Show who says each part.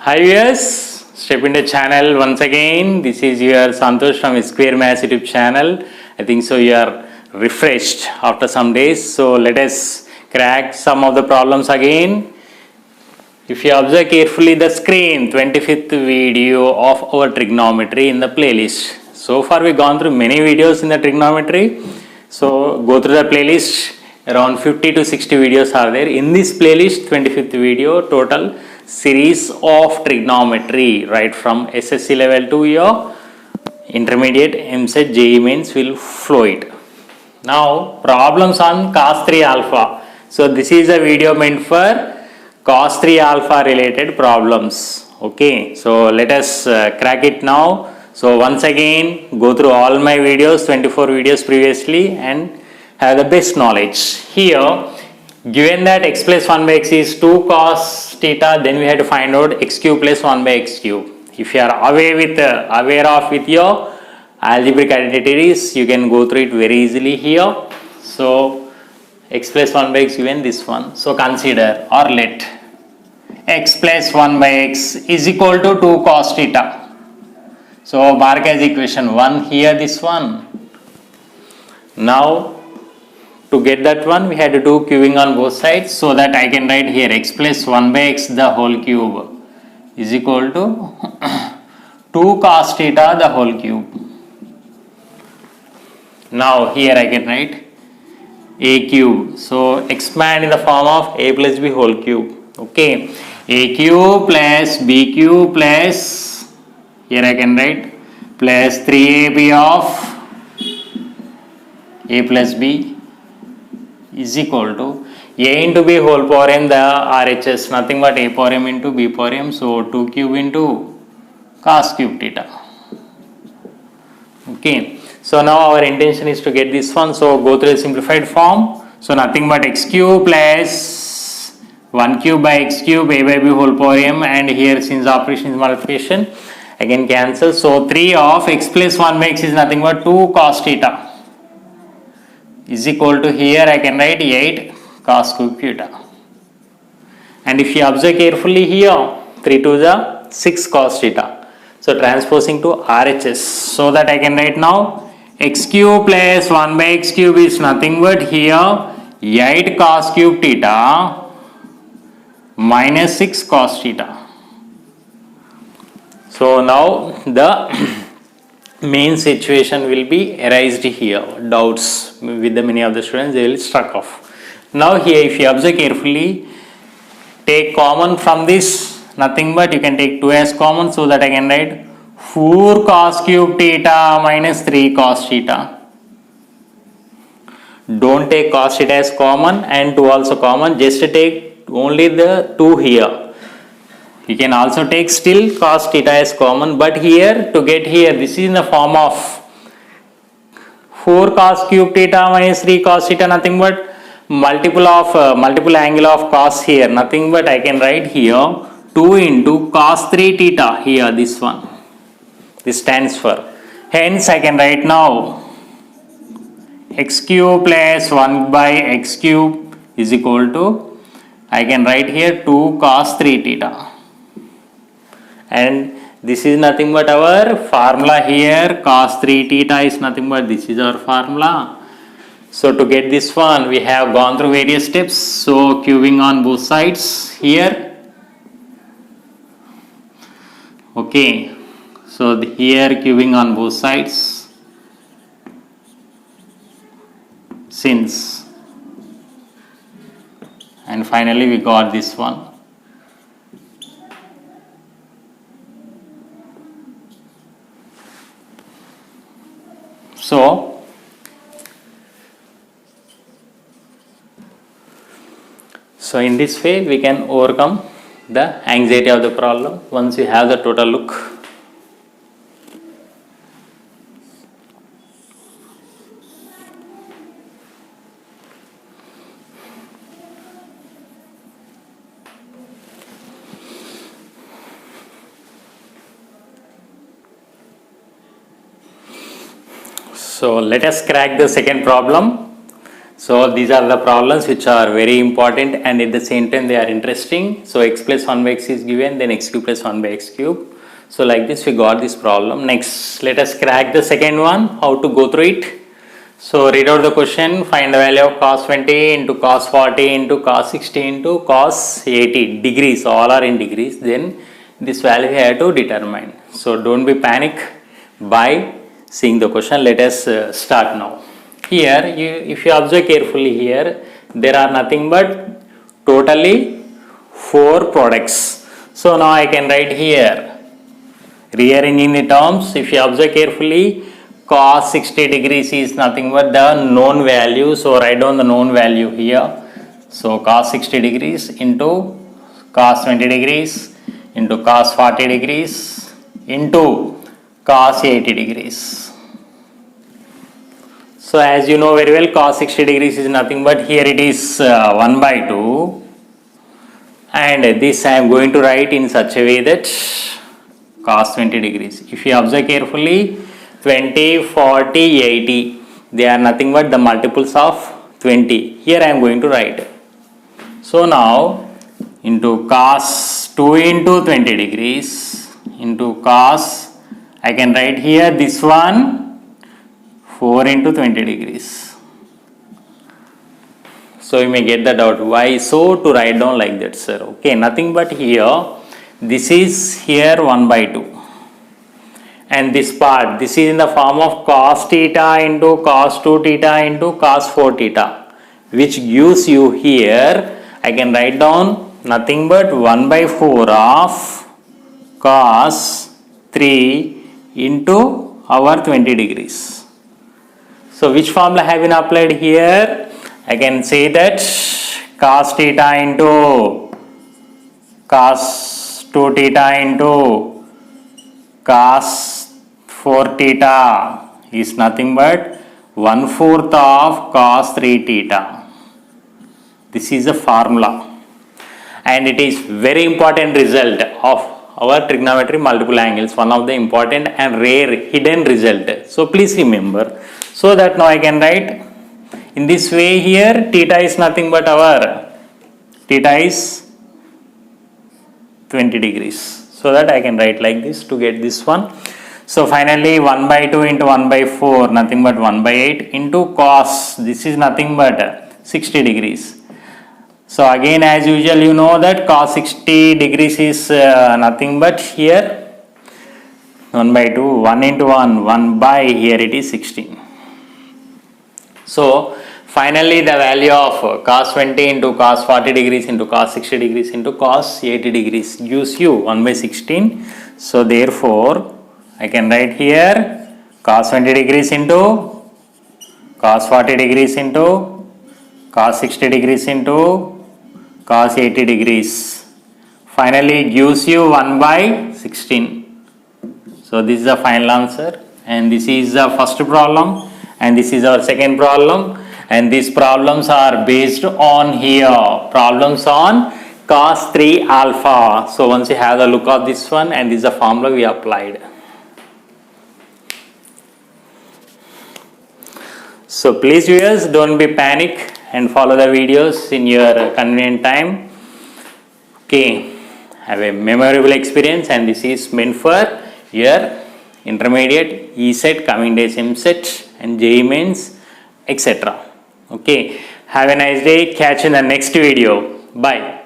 Speaker 1: Hi viewers, step into channel once again. This is your Santosh from Square Maths YouTube channel. I think so you are refreshed after some days. So let us crack some of the problems again. If you observe carefully the screen, 25th video of our trigonometry in the playlist. So far we gone through many videos in the trigonometry. So go through the playlist. Around 50 to 60 videos are there. In this playlist, 25th video, total series of trigonometry right from SSC level to your intermediate MSET JEE mains will flow it. Now problems on cos 3 alpha. So this is a video meant for cos 3 alpha related problems. Okay, so let us crack it now. So once again go through all my videos, 24 videos previously, and have the best knowledge. Here given that x plus 1 by x is 2 cos theta, then we have to find out x cube plus 1 by x cube. If you are aware of with your algebraic identities, you can go through it very easily here. So x plus 1 by x given this one. So consider or let x plus 1 by x is equal to 2 cos theta. So mark as equation 1 here, this one. Now to get that one, we had to do cubing on both sides, so that I can write here x plus 1 by x the whole cube is equal to 2 cos theta the whole cube. Now here I can write a cube. So expand in the form of a plus b whole cube. Okay, a cube plus b cube plus, here I can write plus 3ab of a plus b is equal to a into b whole power m, the RHS nothing but a power m into b power m, so 2 cube into cos cube theta. Okay, so now our intention is to get this one, so go through a simplified form. So nothing but x cube plus 1 cube by x cube a by b whole power m, and here since the operation is multiplication I can cancel, so 3 of x plus 1 by x is nothing but 2 cos theta is equal to, here I can write 8 cos cube theta. And if you observe carefully here, 3 to the 6 cos theta. So transposing to RHS, so that I can write now x cube plus 1 by x cube is nothing but here 8 cos cube theta minus 6 cos theta. So now the main situation will be arised here. Doubts with the many of the students, they will struck off. Now here if you observe carefully, take common from this, nothing but you can take 2 as common, so that I can write 4 cos cube theta minus 3 cos theta. Don't take cos theta as common and 2 also common, just take only the 2 here. You can also take still cos theta as common, but here to get here, this is in the form of 4 cos cube theta minus 3 cos theta, nothing but multiple angle of cos here, nothing but I can write here 2 into cos 3 theta here, this one, this stands for. Hence I can write now x cube plus 1 by x cube is equal to, I can write here 2 cos 3 theta. And this is nothing but our formula here, cos 3 theta is nothing but this is our formula. So to get this one, we have gone through various steps. So cubing on both sides here. Okay, so here cubing on both sides, since, and finally we got this one. So in this way we can overcome the anxiety of the problem once you have the total look. So let us crack the second problem. So these are the problems which are very important and at the same time they are interesting. So x plus 1 by x is given, then x cube plus 1 by x cube. So like this we got this problem. Next, let us crack the second one, how to go through it. So read out the question, find the value of cos 20 into cos 40 into cos 60 into cos 80 degrees, all are in degrees. Then this value we have to determine. So don't be panic by seeing the question. Let us start now. Here, if you observe carefully here, there are nothing but totally 4 products. So now I can write here, rearranging the terms. If you observe carefully, cos 60 degrees is nothing but the known value. So write down the known value here. So cos 60 degrees into cos 20 degrees into cos 40 degrees into cos 80 degrees. So as you know very well, cos 60 degrees is nothing but here it is 1 by 2, and this I am going to write in such a way that cos 20 degrees. If you observe carefully, 20, 40, 80, they are nothing but the multiples of 20. Here I am going to write. So now into cos 2 into 20 degrees into cos, I can write here this one 4 into 20 degrees. So you may get the doubt, why so to write down like that, sir? Okay, nothing but here, this is here 1 by 2. And this part, this is in the form of cos theta into cos 2 theta into cos 4 theta, which gives you here, I can write down nothing but 1 by 4 of cos 3 into our 20 degrees. So which formula have been applied here? I can say that cos theta into cos 2 theta into cos 4 theta is nothing but 1/4 of cos 3 theta. This is a formula, and it is very important result of our trigonometry multiple angles, one of the important and rare hidden result. So please remember. So that now I can write in this way here, theta is nothing but our, theta is 20 degrees. So that I can write like this to get this one. So finally 1 by 2 into 1 by 4, nothing but 1 by 8 into cos, this is nothing but 60 degrees. So again as usual you know that cos 60 degrees is nothing but here 1 by 2, 1 into 1, 1 by, here it is 16. So finally the value of cos 20 into cos 40 degrees into cos 60 degrees into cos 80 degrees gives you 1 by 16. So therefore I can write here cos 20 degrees into cos 40 degrees into cos 60 degrees into cos 80 degrees. Finally it gives you 1 by 16. So this is the final answer, and this is the first problem. And this is our second problem, and these problems are based on here, problems on cos 3 alpha. So once you have a look at this one, and this is the formula we applied. So please viewers, don't be panic and follow the videos in your convenient time. Okay, have a memorable experience, and this is meant for your intermediate, ESET, coming days MSET and JEE Mains, etc. Okay, have a nice day. Catch you in the next video. Bye.